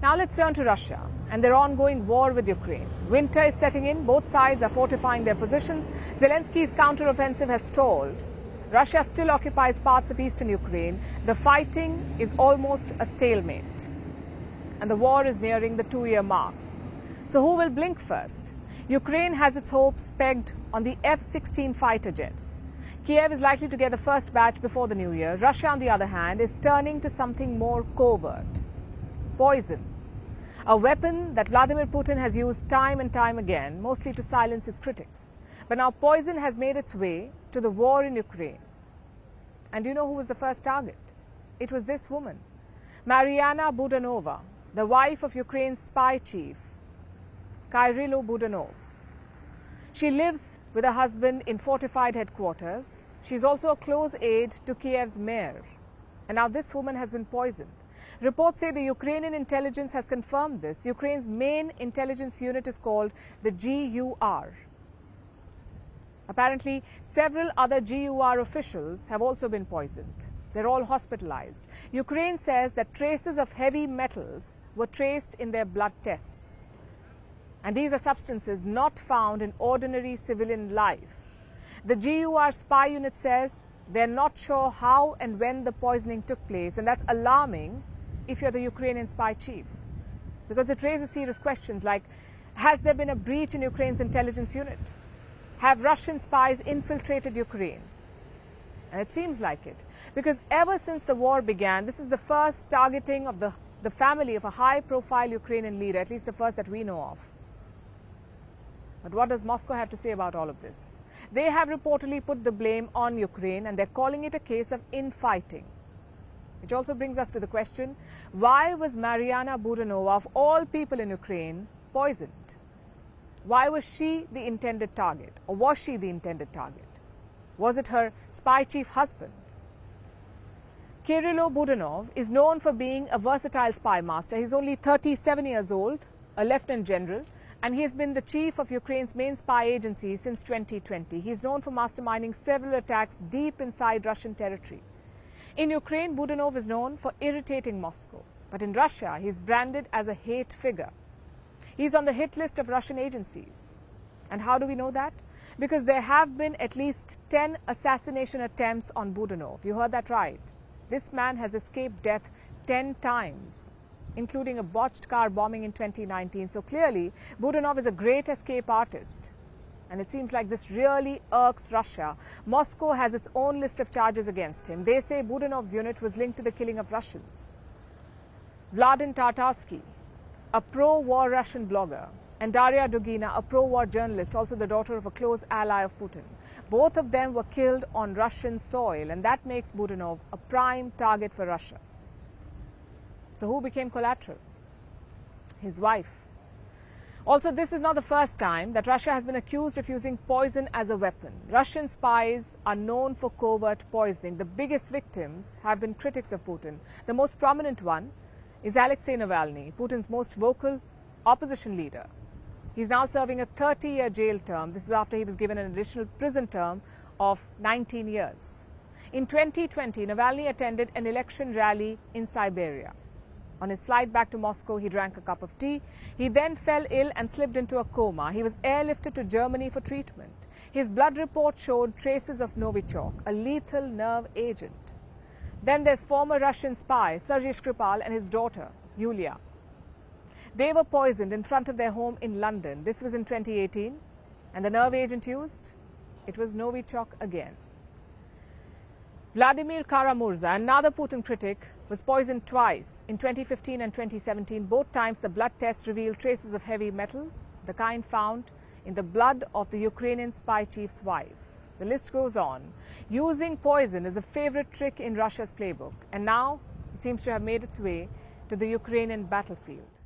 Now let's turn to Russia and their ongoing war with Ukraine. Winter is setting in. Both sides are fortifying their positions. Zelensky's counteroffensive has stalled. Russia still occupies parts of eastern Ukraine. The fighting is almost a stalemate. And the war is nearing the 2-year mark. So who will blink first? Ukraine has its hopes pegged on the F-16 fighter jets. Kyiv is likely to get the first batch before the new year. Russia, on the other hand, is turning to something more covert. Poison. A weapon that Vladimir Putin has used time and time again, mostly to silence his critics. But now poison has made its way to the war in Ukraine. And do you know who was the first target? It was this woman, Marianna Budanova, the wife of Ukraine's spy chief, Kyrylo Budanov. She lives with her husband in fortified headquarters. She's also a close aide to Kyiv's mayor. And now this woman has been poisoned. Reports say the Ukrainian intelligence has confirmed this. Ukraine's main intelligence unit is called the GUR. Apparently, several other GUR officials have also been poisoned. They're all hospitalized. Ukraine says that traces of heavy metals were traced in their blood tests. And these are substances not found in ordinary civilian life. The GUR spy unit says they're not sure how and when the poisoning took place, and that's alarming if you're the Ukrainian spy chief, because it raises serious questions like, has there been a breach in Ukraine's intelligence unit? Have Russian spies infiltrated Ukraine? And it seems like it, because ever since the war began, this is the first targeting of the family of a high-profile Ukrainian leader, at least the first that we know of. But what does Moscow have to say about all of this? They have reportedly put the blame on Ukraine, and they're calling it a case of infighting. Which also brings us to the question, why was Marianna Budanova, of all people in Ukraine, poisoned? Why was she the intended target? Or was she the intended target? Was it her spy chief husband? Kyrylo Budanov is known for being a versatile spy master. He's only 37 years old, a lieutenant general, and he has been the chief of Ukraine's main spy agency since 2020. He's known for masterminding several attacks deep inside Russian territory. In Ukraine, Budanov is known for irritating Moscow. But in Russia, he's branded as a hate figure. He's on the hit list of Russian agencies. And how do we know that? Because there have been at least 10 assassination attempts on Budanov. You heard that right. This man has escaped death 10 times, including a botched car bombing in 2019. So clearly, Budanov is a great escape artist. And it seems like this really irks Russia. Moscow has its own list of charges against him. They say Budanov's unit was linked to the killing of Russians. Vladimir Tatarsky, a pro-war Russian blogger, and Daria Dugina, a pro-war journalist, also the daughter of a close ally of Putin. Both of them were killed on Russian soil, and that makes Budanov a prime target for Russia. So who became collateral? His wife. Also, this is not the first time that Russia has been accused of using poison as a weapon. Russian spies are known for covert poisoning. The biggest victims have been critics of Putin. The most prominent one is Alexei Navalny, Putin's most vocal opposition leader. He's now serving a 30-year jail term. This is after he was given an additional prison term of 19 years. In 2020, Navalny attended an election rally in Siberia. On his flight back to Moscow, he drank a cup of tea. He then fell ill and slipped into a coma. He was airlifted to Germany for treatment. His blood report showed traces of Novichok, a lethal nerve agent. Then there's former Russian spy Sergei Skripal and his daughter, Yulia. They were poisoned in front of their home in London. This was in 2018. And the nerve agent used? It was Novichok again. Vladimir Kara-Murza, another Putin critic, was poisoned twice, in 2015 and 2017. Both times the blood tests revealed traces of heavy metal, the kind found in the blood of the Ukrainian spy chief's wife. The list goes on. Using poison is a favorite trick in Russia's playbook, and now it seems to have made its way to the Ukrainian battlefield.